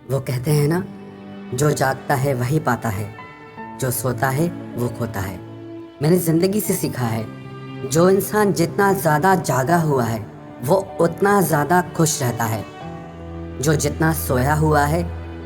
वो कहते हैं ना, जो जागता है वही पाता है, जो सोता है वो खोता है। मैंने ज़िंदगी से सीखा है, जो इंसान जितना ज़्यादा जागा हुआ है वो उतना ज़्यादा खुश रहता है। जो जितना सोया हुआ है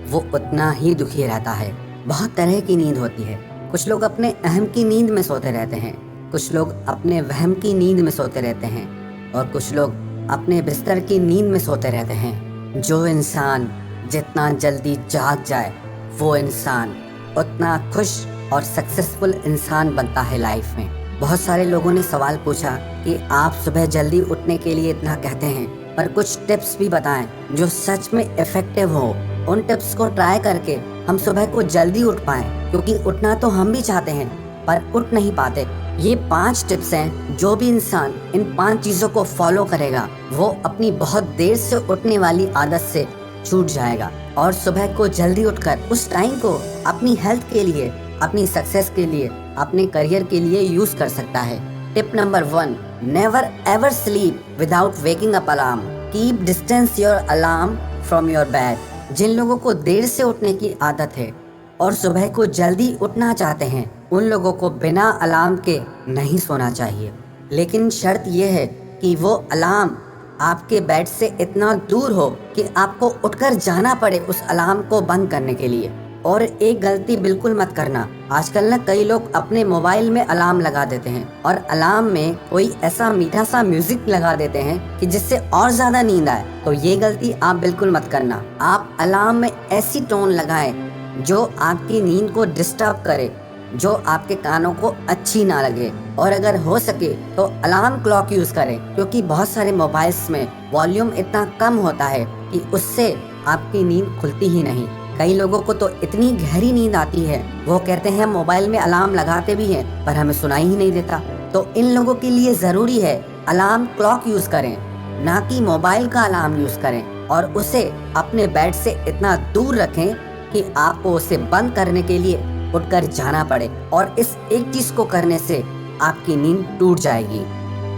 वो उतना ही दुखी रहता है। बहुत तरह की नींद होती है। कुछ लोग अपने अहम की नींद में सोते रहते हैं, कुछ लोग अपने वहम की नींद में सोते रहते हैं और कुछ लोग अपने बिस्तर की नींद में सोते रहते हैं। जो इंसान जितना जल्दी जाग जाए वो इंसान उतना खुश और सक्सेसफुल इंसान बनता है लाइफ में। बहुत सारे लोगों ने सवाल पूछा कि आप सुबह जल्दी उठने के लिए इतना कहते हैं, पर कुछ टिप्स भी बताएं जो सच में इफेक्टिव हो। उन टिप्स को ट्राई करके हम सुबह को जल्दी उठ पाएं, क्योंकि उठना तो हम भी चाहते हैं पर उठ नहीं पाते। ये 5 टिप्स हैं, जो भी इंसान इन 5 चीज़ों को फॉलो करेगा वो अपनी बहुत देर से उठने वाली आदत से छूट जाएगा और सुबह को जल्दी उठकर उस टाइम को अपनी हेल्थ के लिए, अपनी सक्सेस के लिए, अपने करियर के लिए यूज कर सकता है। Tip number 1, never ever sleep without waking up alarm. Keep distance your alarm from your bed. जिन लोगों को देर से उठने की आदत है और सुबह को जल्दी उठना चाहते हैं, उन लोगों को बिना अलार्म के नहीं सोना चाहिए। लेकिन शर्त यह है कि वो अलार्म आपके बेड से इतना दूर हो कि आपको उठकर जाना पड़े उस अलार्म को बंद करने के लिए। और एक गलती बिल्कुल मत करना, आजकल ना कई लोग अपने मोबाइल में अलार्म लगा देते हैं और अलार्म में कोई ऐसा मीठा सा म्यूजिक लगा देते हैं कि जिससे और ज्यादा नींद आए। तो ये गलती आप बिल्कुल मत करना। आप अलार्म में ऐसी टोन लगाएं जो आपकी नींद को डिस्टर्ब करे, जो आपके कानों को अच्छी ना लगे। और अगर हो सके तो अलार्म क्लॉक यूज करें, क्योंकि बहुत सारे मोबाइल्स में वॉल्यूम इतना कम होता है कि उससे आपकी नींद खुलती ही नहीं। कई लोगों को तो इतनी गहरी नींद आती है, वो कहते हैं मोबाइल में अलार्म लगाते भी हैं पर हमें सुनाई ही नहीं देता। तो इन लोगों के लिए जरूरी है अलार्म क्लॉक यूज करें, ना कि मोबाइल का अलार्म यूज करें, और उसे अपने बेड से इतना दूर रखें कि आपको उसे बंद करने के लिए उठकर जाना पड़े। और इस एक चीज को करने से आपकी नींद टूट जाएगी।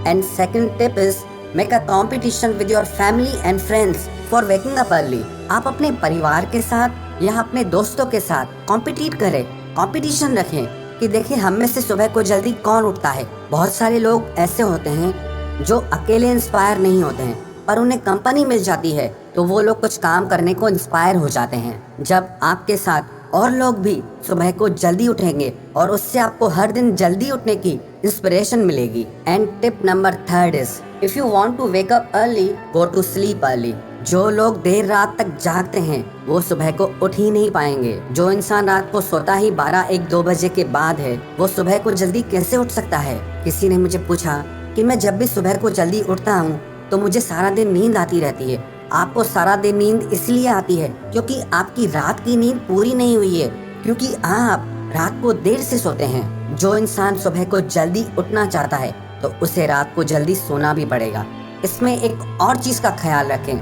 And second tip is make a competition with your family and friends for waking up early. आप अपने परिवार के साथ या अपने दोस्तों के साथ कॉम्पिटिट करें, कंपटीशन रखें कि देखिए हम में से सुबह को जल्दी कौन उठता है। बहुत सारे लोग ऐसे होते हैं जो अकेले इंस्पायर नहीं होते हैं, पर उन्हें कंपनी मिल जाती है तो वो लोग कुछ काम करने को इंस्पायर हो जाते हैं। जब आपके साथ और लोग भी सुबह को जल्दी उठेंगे और उससे आपको हर दिन जल्दी उठने की इंस्पिरेशन मिलेगी। And tip number 3 is if you want to wake up early go to sleep early. जो लोग देर रात तक जागते हैं वो सुबह को उठ ही नहीं पाएंगे। जो इंसान रात को सोता ही 12-1-2 बजे के बाद है वो सुबह को जल्दी कैसे उठ सकता है। किसी ने मुझे पूछा कि मैं जब भी सुबह को जल्दी उठता हूँ तो मुझे सारा दिन नींद आती रहती है। आपको सारा दिन नींद इसलिए आती है क्योंकि आपकी रात की नींद पूरी नहीं हुई है, क्योंकि आप रात को देर से सोते हैं। जो इंसान सुबह को जल्दी उठना चाहता है तो उसे रात को जल्दी सोना भी पड़ेगा। इसमें एक और चीज का ख्याल रखें,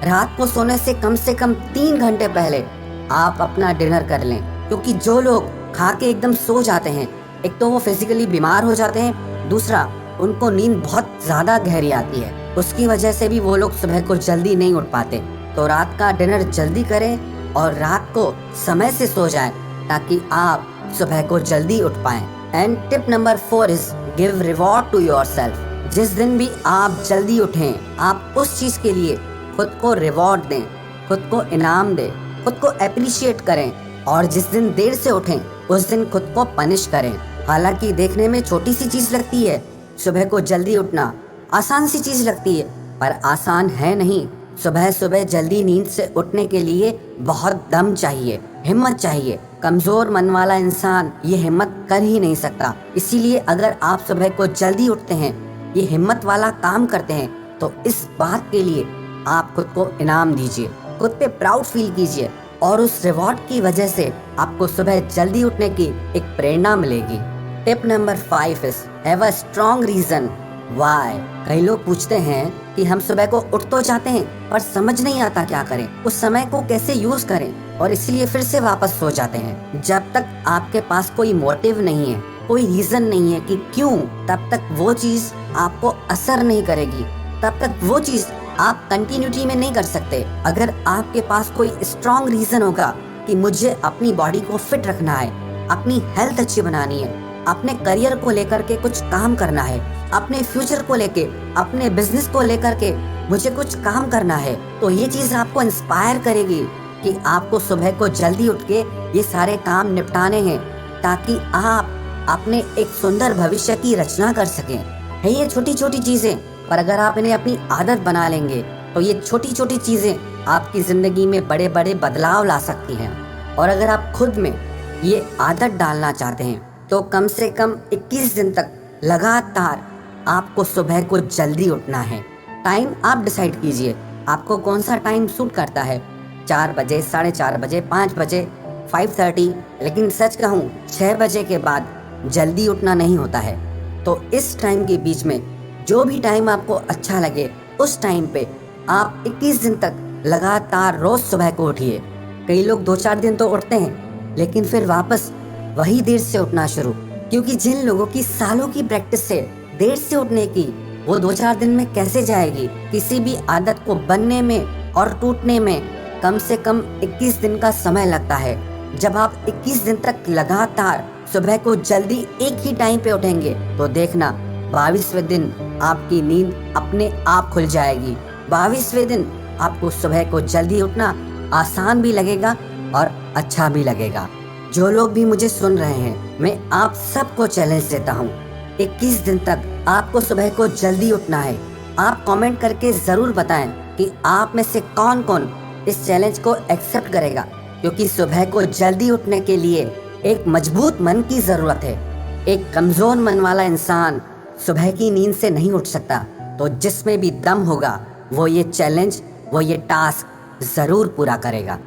रात को सोने से कम 3 घंटे पहले आप अपना डिनर कर लें, क्योंकि जो लोग खा के एकदम सो जाते हैं, एक तो वो फिजिकली बीमार हो जाते हैं, दूसरा उनको नींद बहुत ज्यादा गहरी आती है। उसकी वजह से भी वो लोग सुबह को जल्दी नहीं उठ पाते। तो रात का डिनर जल्दी करें और रात को समय से सो जाएं ताकि आप सुबह को जल्दी उठ पाएं। And tip number 4 is give reward to yourself. जिस दिन भी आप जल्दी उठें, आप उस चीज के लिए खुद को रिवॉर्ड दें, खुद को इनाम दें, खुद को अप्रिशिएट करें। और जिस दिन देर से उठें उस दिन खुद को पनिश करें। हालांकि देखने में छोटी सी चीज लगती है, सुबह को जल्दी उठना आसान सी चीज लगती है, पर आसान है नहीं। सुबह सुबह जल्दी नींद से उठने के लिए बहुत दम चाहिए, हिम्मत चाहिए। कमजोर मन वाला इंसान ये हिम्मत कर ही नहीं सकता। इसीलिए अगर आप सुबह को जल्दी उठते हैं, ये हिम्मत वाला काम करते हैं, तो इस बात के लिए आप खुद को इनाम दीजिए, खुद पे प्राउड फील कीजिए, और उस रिवॉर्ड की वजह से आपको सुबह जल्दी उठने की एक प्रेरणा मिलेगी। Tip number 5 is have a strong reason why. कई लोग पूछते हैं कि हम सुबह को उठ तो जाते हैं पर समझ नहीं आता क्या करें, उस समय को कैसे यूज करें, और इसलिए फिर से वापस सो जाते हैं। जब तक आपके पास कोई मोटिव नहीं है, कोई रीजन नहीं है कि क्यों, तब तक वो चीज आपको असर नहीं करेगी, तब तक वो चीज आप कंटिन्यूटी में नहीं कर सकते। अगर आपके पास कोई स्ट्रॉन्ग रीजन होगा कि मुझे अपनी बॉडी को फिट रखना है, अपनी हेल्थ अच्छी बनानी है, अपने करियर को लेकर के कुछ काम करना है, अपने फ्यूचर को लेके, अपने बिजनेस को लेकर के मुझे कुछ काम करना है, तो ये चीज आपको इंस्पायर करेगी कि आपको सुबह को जल्दी उठ के ये सारे काम निपटाने हैं, ताकि आप अपने एक सुंदर भविष्य की रचना कर सकें। है ये छोटी छोटी चीजें, पर अगर आप इन्हें अपनी आदत बना लेंगे तो ये छोटी छोटी चीजें आपकी जिंदगी में बड़े बड़े बदलाव ला सकती हैं। और अगर आप खुद में ये आदत डालना चाहते हैं तो कम से कम 21 दिन तक लगातार आपको सुबह को जल्दी उठना है। टाइम आप डिसाइड कीजिए, आपको कौन सा टाइम सूट करता है, 4 बजे, 4:30 बजे, 5 बजे, 5:30। लेकिन सच कहूँ 6 बजे के बाद जल्दी उठना नहीं होता है। तो इस टाइम के बीच में जो भी टाइम आपको अच्छा लगे उस टाइम पे आप 21 दिन तक लगातार रोज सुबह को उठिए। कई लोग 2-4 दिन तो उठते हैं लेकिन फिर वापस वही देर से उठना शुरू, क्योंकि जिन लोगों की सालों की प्रैक्टिस से देर से उठने की, वो 2-4 दिन में कैसे जाएगी। किसी भी आदत को बनने में और टूटने में कम से कम 21 दिन का समय लगता है। जब आप 21 दिन तक लगातार सुबह को जल्दी एक ही टाइम पे उठेंगे तो देखना 22वें दिन आपकी नींद अपने आप खुल जाएगी। 22वें दिन आपको सुबह को जल्दी उठना आसान भी लगेगा और अच्छा भी लगेगा। जो लोग भी मुझे सुन रहे हैं, मैं आप सबको चैलेंज देता हूँ, 21 दिन तक आपको सुबह को जल्दी उठना है। आप कमेंट करके जरूर बताएं कि आप में से कौन कौन इस चैलेंज को एक्सेप्ट करेगा, क्योंकि सुबह को जल्दी उठने के लिए एक मजबूत मन की जरूरत है। एक कमजोर मन वाला इंसान सुबह की नींद से नहीं उठ सकता। तो जिसमें भी दम होगा वो ये चैलेंज, वो ये टास्क जरूर पूरा करेगा।